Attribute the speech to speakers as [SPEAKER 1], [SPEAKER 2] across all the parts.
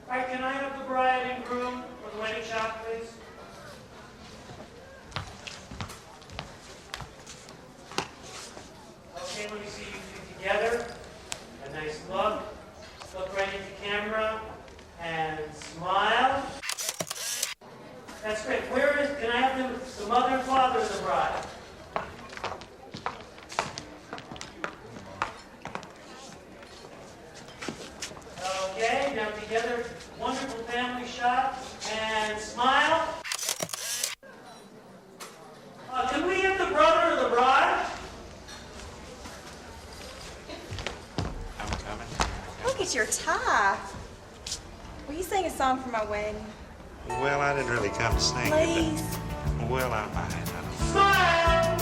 [SPEAKER 1] All right, can I have the bride and groom for the wedding shot, please? Okay, let me see you two together. A nice look. Look right into camera and smile. That's great. Can I have the mother and father of the bride? Okay, now together, wonderful family shot, and smile. Can we have the brother of the bride?
[SPEAKER 2] I'm coming.
[SPEAKER 3] Look at your tie. Will you sing a song for my wedding?
[SPEAKER 2] Well, I didn't really come to sing.
[SPEAKER 3] Please.
[SPEAKER 2] Well, I might.
[SPEAKER 1] Smile!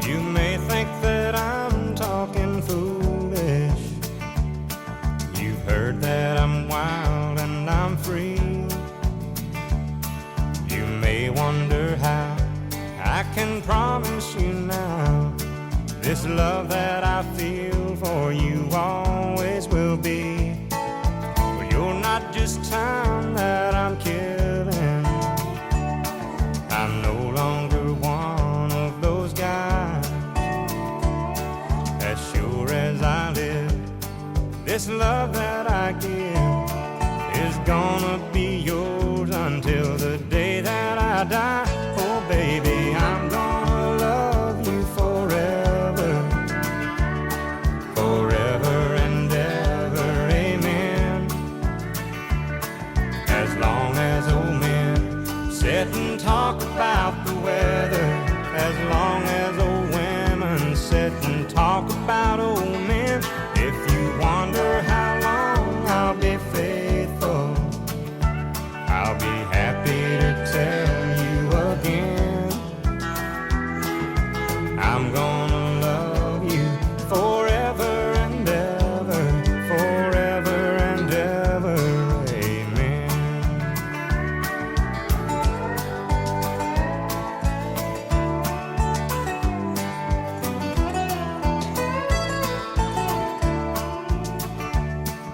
[SPEAKER 4] You may think that I'm talking foolish. You've heard that I'm wild and I'm free. You may wonder how I can promise you now this love that I feel for you always will be. But you're not just time that I'm killing. I'm no longer one of those guys. As sure as I live, this love that I give is gonna be yours until the day that I die. Oh baby, I'm gonna love you forever, forever and ever, amen. As long as old men sit and talk about the weather, as long as old women sit and talk about old men. If you wonder how long I'll be faithful, I'll be happy to tell you again. I'm gonna love you forever and ever, forever and ever, amen.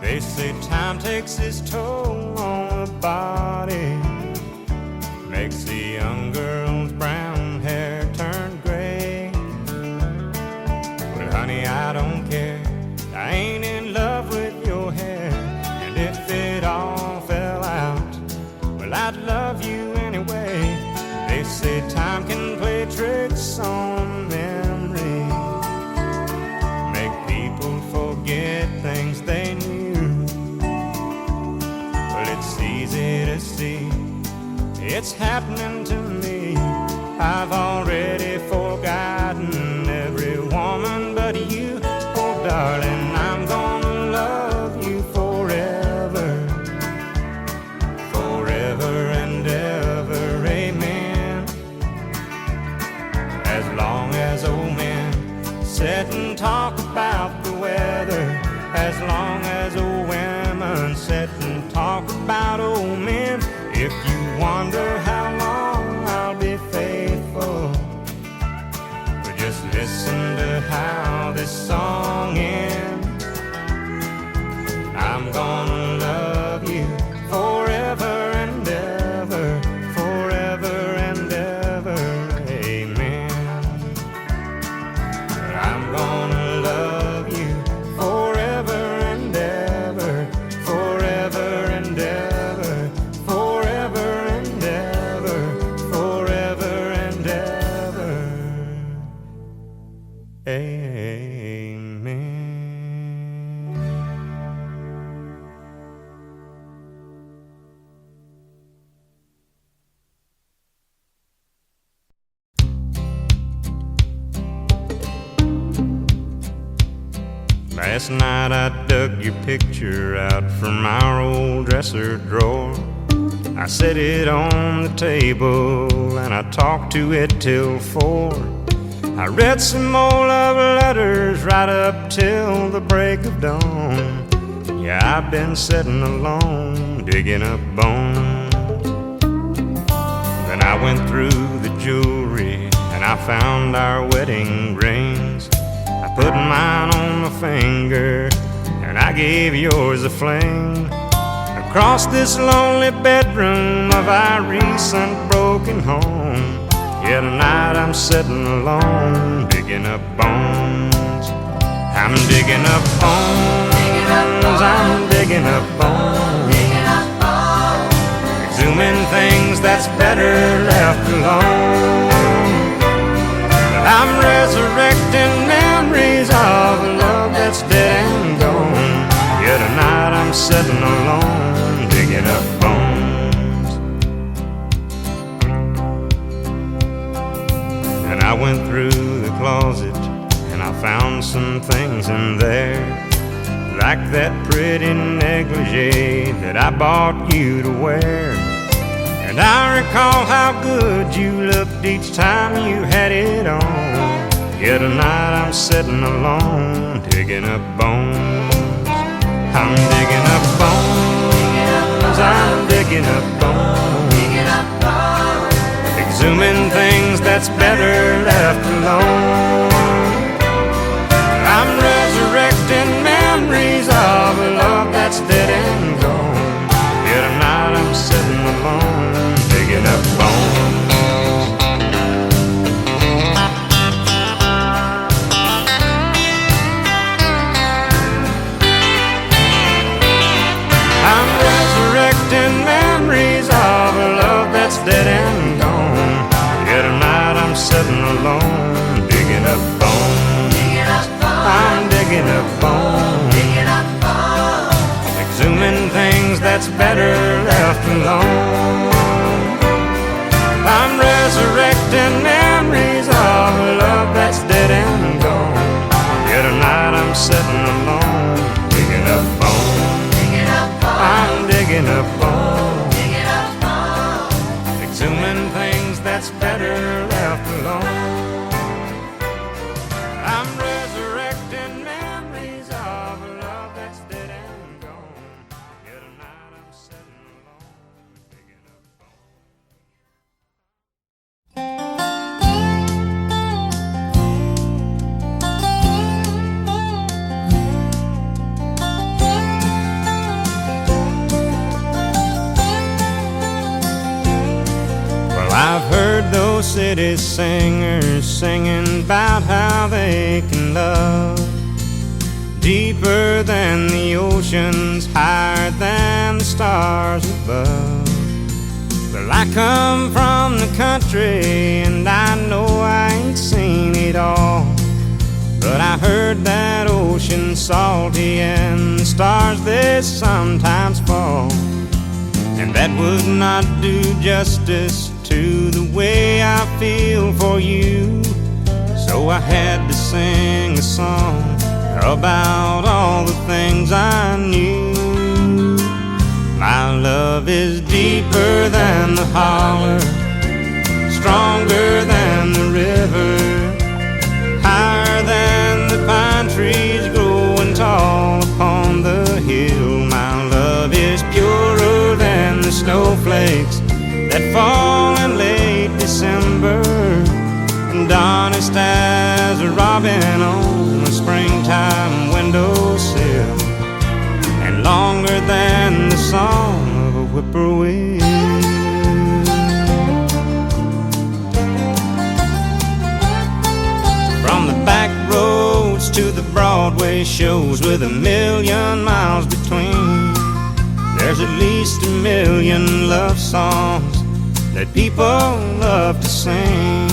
[SPEAKER 4] They say time takes its toll on the body, makes the young girl's brown hair turn gray. But honey, I don't care, I ain't in love with your hair. And if it all fell out, well, I'd love you anyway. They say time can play tricks on memory, make people forget things they knew. Well, it's easy to see, it's happening to me. I've already forgotten every woman but you. Oh darling, I'm gonna love you forever, forever and ever, amen. As long as old men sit and talk about the weather, as long as old women sit and talk about old men. If you wonder how long I'll be faithful, but just listen to how this song ends. I'm gonna love you forever and ever, forever and ever, amen. I'm gonna love you forever and ever, forever and ever, forever and ever, forever and ever, amen. Last night I dug your picture out from our old dresser drawer. I set it on the table and I talked to it till 4. I read some more love letters right up till the break of dawn. Yeah, I've been sitting alone, digging up bones. Then I went through the jewelry and I found our wedding rings. I put mine on my finger and I gave yours a fling. across this lonely bedroom of our recent broken home. Yet tonight I'm sitting alone, digging up bones. I'm digging up bones, I'm digging up bones, exhuming things that's better left alone. But I'm resurrecting memories of a love that's dead and gone. Yet tonight I'm sitting alone, digging up bones. And I went through the closet and I found some things in there, like that pretty negligee that I bought you to wear. And I recall how good you looked each time you had it on. Yet tonight I'm sitting alone, digging up bones. I'm digging up bones, I'm digging up bones, exhuming things that's better left alone. I'm resurrecting memories of a love that's dead and gone. Yet tonight I'm sitting alone, digging up bones. I'm resurrecting memories of a love that's dead and gone. Yet tonight I'm sitting alone, digging up bones. I'm digging up bones, exhuming things that's better left alone. I'm resurrecting memories of a love that's dead and gone. Yet tonight I'm sitting alone, digging up bones. I'm digging up bones, exhuming things that's better left alone. I'm resurrecting memories of a love that's dead and gone. Yet tonight I'm sitting alone, digging up Well, I've heard those city singers singing about how they can love deeper than the oceans, higher than the stars above. Well, I come from the country and I know I ain't seen it all, but I heard that ocean's salty and the stars they sometimes fall. And that would not do justice to the way I feel for you. So I had to sing a song about all the things I knew. My love is deeper than the holler, stronger than the river, higher than the pine trees growing tall upon the hill. My love is purer than the snowflakes that fall in late December, and honest as a robin on a springtime windowsill, and longer than the song of a whippoorwill. From the back roads to the Broadway shows with 1,000,000 miles between, there's at least 1,000,000 love songs that people love to sing.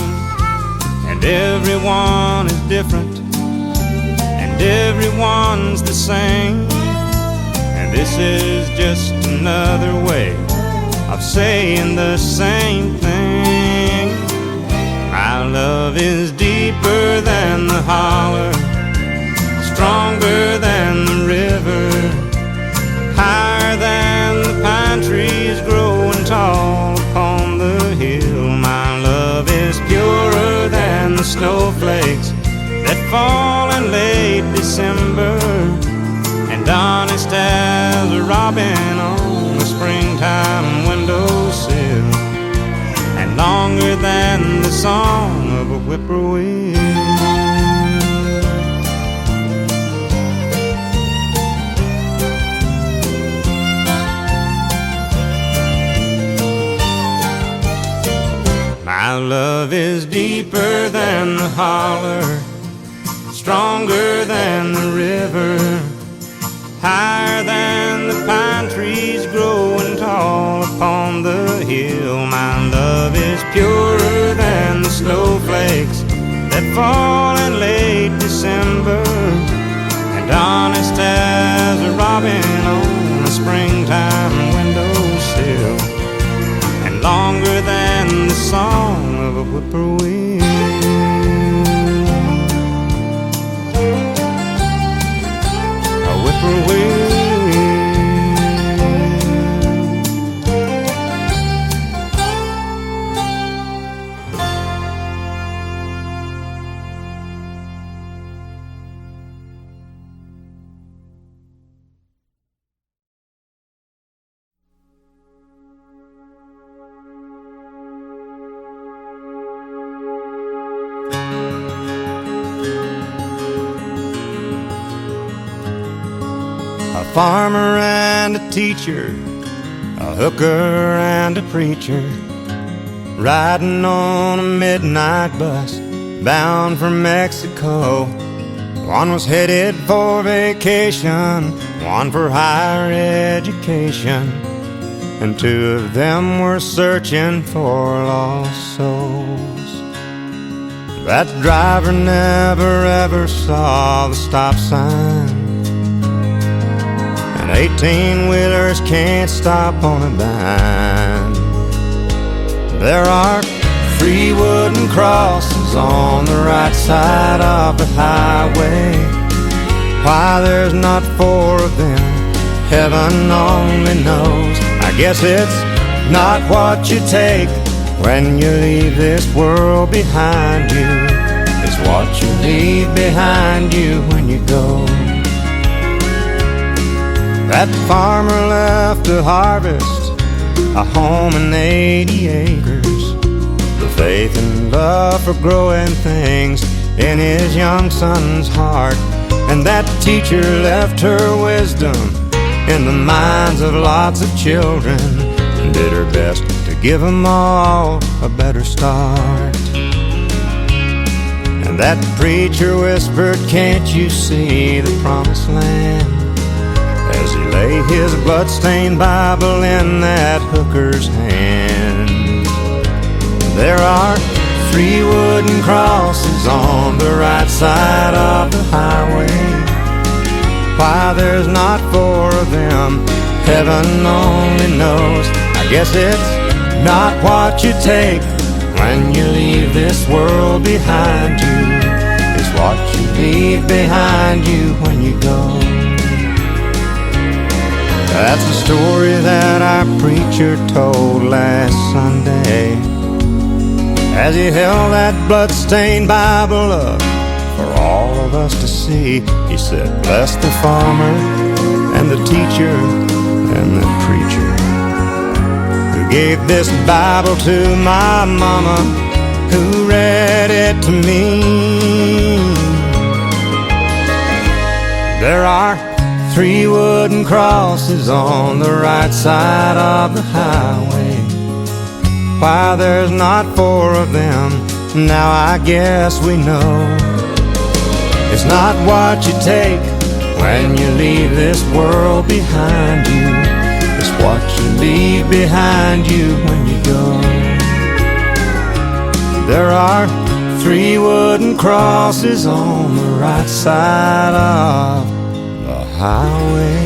[SPEAKER 4] And everyone is different, and everyone's the same. And this is just another way of saying the same thing. My love is deeper than the holler, stronger than the river, higher than the pine trees growing tall upon the hill. My love is purer than the snowflakes that fall in late December, and honest as a robin on a springtime windowsill, and longer than the song of a whippoorwill. My love is deeper than the holler, stronger than the river, higher than the pine trees growing tall upon the hill. My love is purer than the snowflakes that fall in late December, and honest as a robin on a springtime windowsill, and longer than the song of a whippoorwill. A whippoorwill. A farmer and a teacher, a hooker and a preacher, riding on a midnight bus bound for Mexico. One was headed for vacation, one for higher education, and two of them were searching for lost souls. That driver never ever saw the stop sign, 18-wheelers can't stop on a dime. There are 3 wooden crosses on the right side of the highway. Why there's not 4 of them, heaven only knows. I guess it's not what you take when you leave this world behind you. It's what you leave behind you when you go. That farmer left to harvest a home and 80 acres, the faith and love for growing things in his young son's heart. And that teacher left her wisdom in the minds of lots of children, and did her best to give them all a better start. And that preacher whispered, "Can't you see the promised land?" as he lay his blood-stained Bible in that hooker's hand. There are 3 wooden crosses on the right side of the highway. Why there's not 4 of them, heaven only knows. I guess it's not what you take when you leave this world behind you. It's what you leave behind you when you go. That's the story that our preacher told last Sunday, as he held that blood-stained Bible up for all of us to see. He said, "Bless the farmer and the teacher and the preacher who gave this Bible to my mama, who read it to me." There are 3 wooden crosses on the right side of the highway. Why there's not 4 of them, now I guess we know. It's not what you take when you leave this world behind you. It's what you leave behind you when you go. There are 3 wooden crosses on the right side of the highway.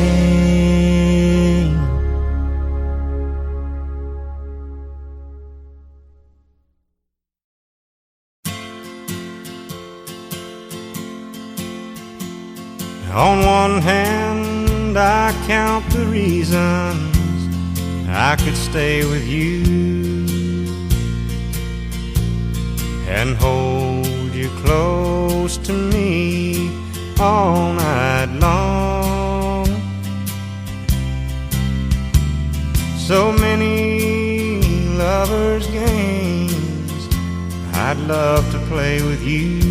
[SPEAKER 4] On one hand, I count the reasons I could stay with you and hold you close to me all night long. So many lovers' games I'd love to play with you.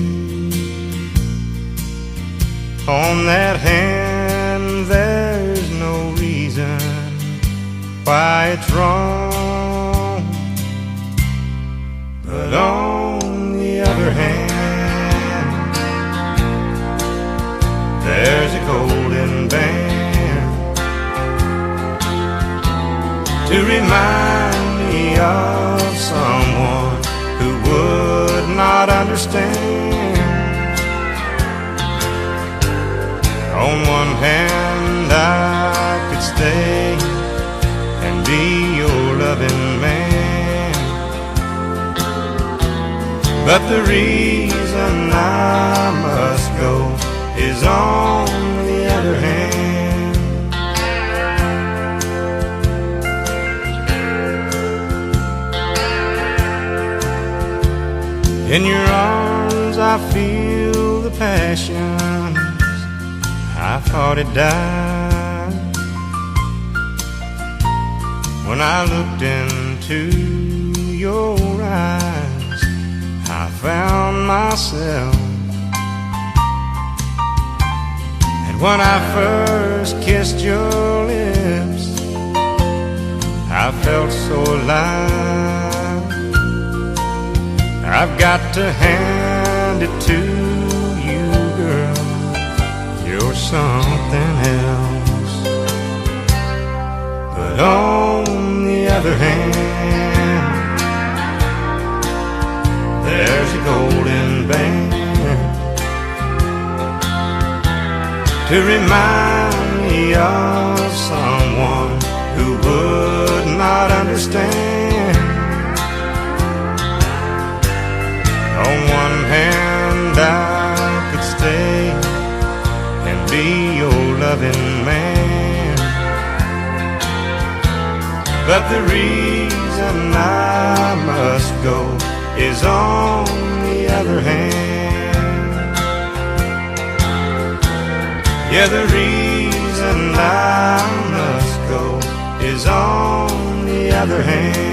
[SPEAKER 4] On that hand, there's no reason why it's wrong, but to remind me of someone who would not understand. On one hand, I could stay and be your loving man, but the reason I must go is on the other hand. In your arms I feel the passions I thought had died. When I looked into your eyes, I found myself. And when I first kissed your lips, I felt so alive. I've got to hand it to you, girl, you're something else. But on the other hand, there's a golden band to remind me of someone who would not understand. On one hand, I could stay and be your loving man, but the reason I must go is on the other hand. Yeah, the reason I must go is on the other hand.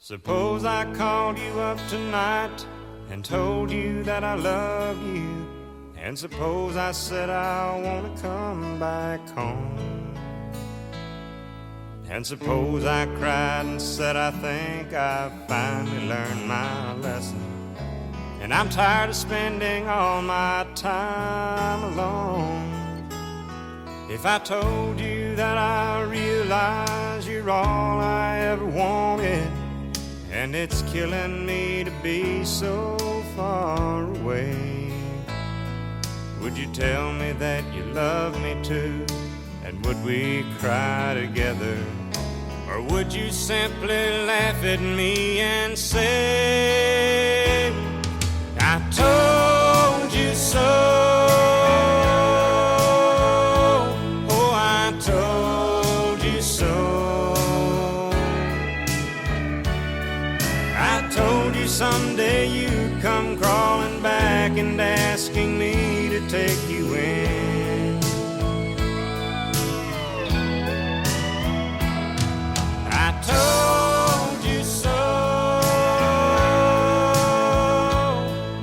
[SPEAKER 4] Suppose I called you up tonight and told you that I love you, and suppose I said I want to come back home, and suppose I cried and said I think I've finally learned my lesson, and I'm tired of spending all my time alone. If I told you that I realize you're all I ever wanted, and it's killing me to be so far away, would you tell me that you love me too? And would we cry together? Or would you simply laugh at me and say, I told you so? Oh, I told you so. I told you someday you'd come crawling back and asking me to take you in. I told you so,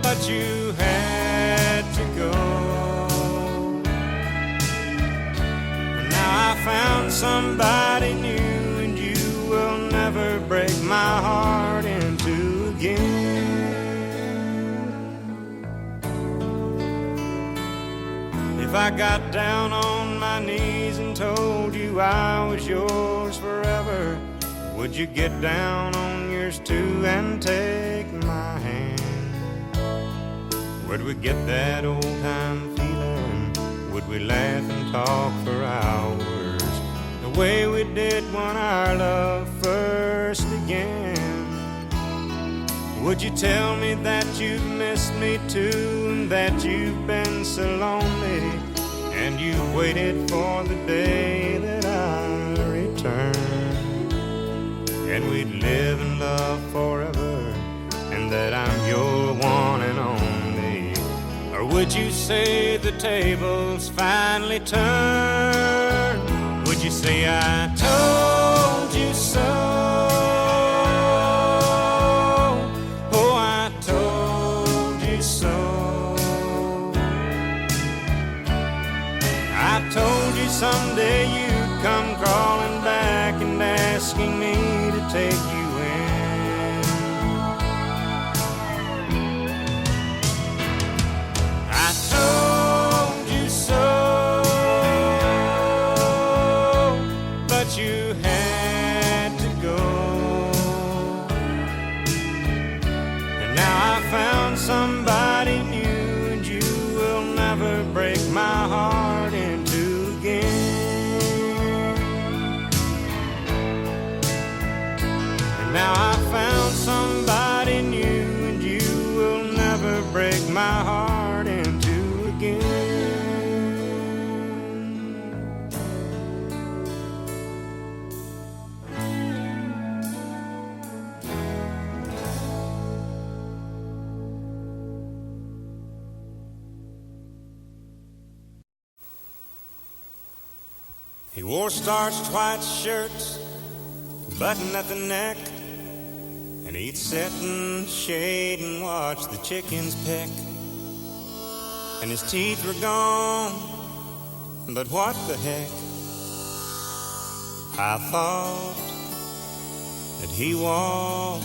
[SPEAKER 4] but you had to go. Now I found somebody new, and you will never break my heart in two again. If I got down on my knees and told you I was yours forever, would you get down on yours too and take my hand? Would we get that old time feeling? Would we laugh and talk for hours, the way we did when our love first began? Would you tell me that you've missed me too, and that you've been so lonely, and you waited for the day that I return, and we'd live in love forever, and that I'm your one and only? Or would you say the tables finally turned? Would you say I told you so? Oh, I told you so. I told you someday you'd come crawling back and asking me to take you in. had to go. And now I found somebody new, and you will never break my heart in two again. And now I found somebody new, and you will never break my heart in two again. He wore starched white shirts, button at the neck, and he'd sit in the shade and watch the chickens peck. And his teeth were gone, but what the heck? I thought that he walked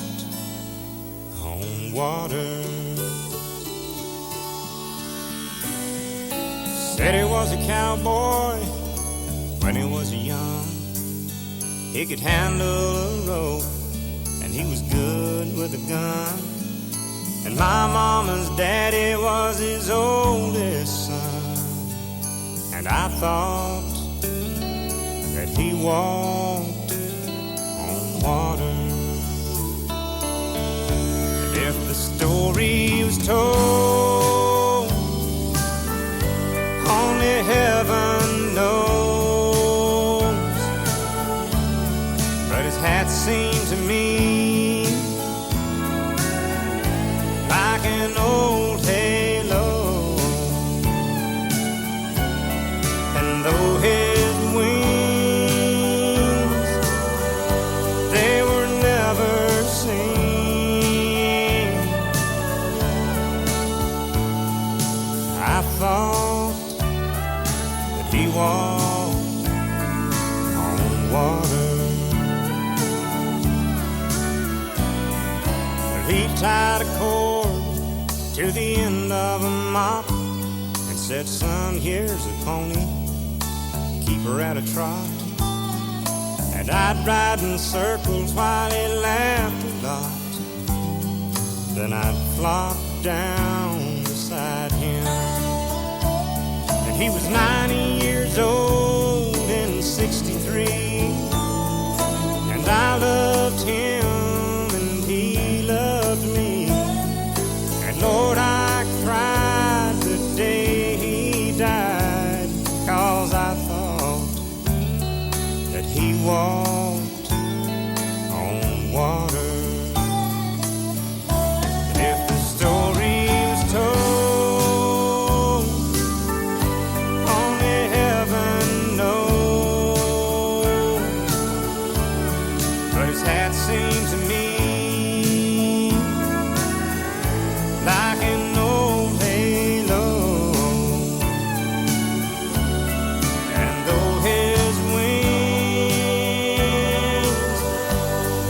[SPEAKER 4] on water. Said he was a cowboy when he was young. He could handle a rope, and he was good with a gun. And my mama's daddy was his oldest son. And I thought that he walked on water. And if the story was told, only heaven knows. But his hat seemed to me like an old halo. And though his wings, they were never seen, I thought that he walked on water. He tied a cord to the end of a mop and said, son, here's a pony, keep her at a trot. And I'd ride in circles while he laughed a lot. Then I'd flop down beside him. And he was 90 years old in 63, and I loved him and he loved me. And Lord, I cried the day he died, 'cause I thought that he walked on water. And if the story was told, only heaven knows. But his hat seemed to me like an old halo. And though his wings,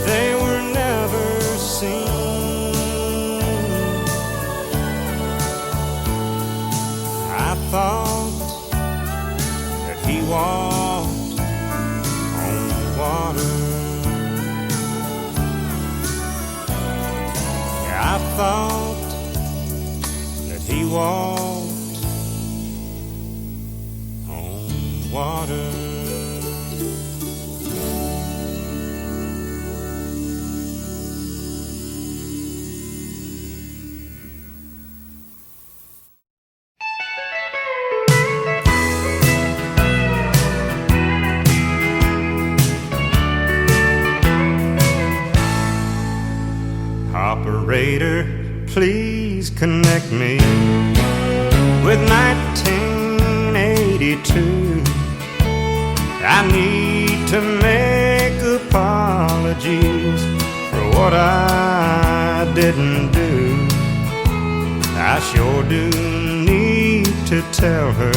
[SPEAKER 4] they were never seen, I thought that he walked on water. Yeah, I thought that he walked on water. Operator, please connect me with 1982. I need to make apologies for what I didn't do. I sure do need to tell her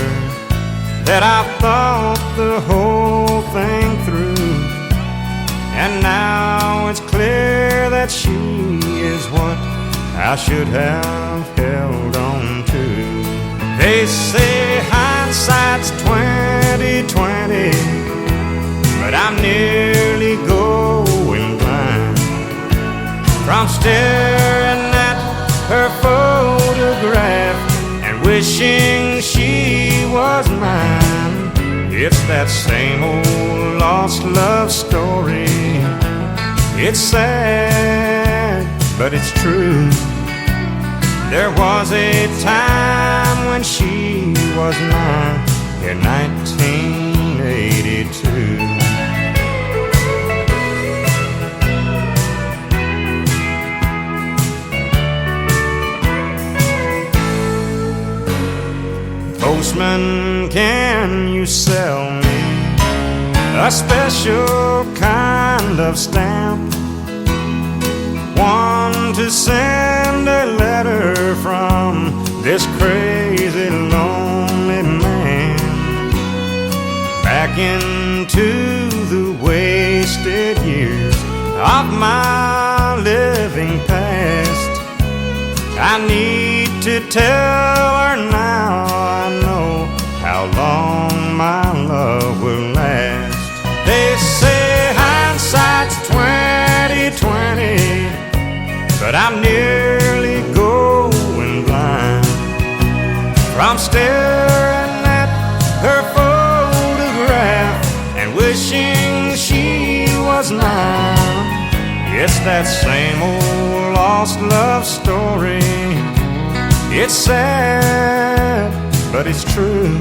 [SPEAKER 4] that I thought the whole thing through. And now it's clear that she is what I should have held on to. They say hindsight's 20/20, but I'm nearly going blind from staring at her photograph and wishing she was mine. It's that same old lost love story. It's sad, but it's true. There was a time when she was mine in 1982. Postman, can you sell me a special kind of stamp? One to send a letter from this crazy lonely man back into the wasted years of my living past. I need to tell her now I know how long my love will last. They say hindsight's 20/20, but I'm nearly going blind from staring at her photograph and wishing she was mine. It's that same old lost love story. It's sad, but it's true.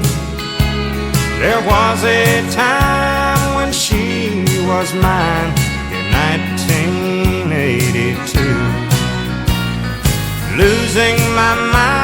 [SPEAKER 4] There was a time when she was mine in 1982. Losing my mind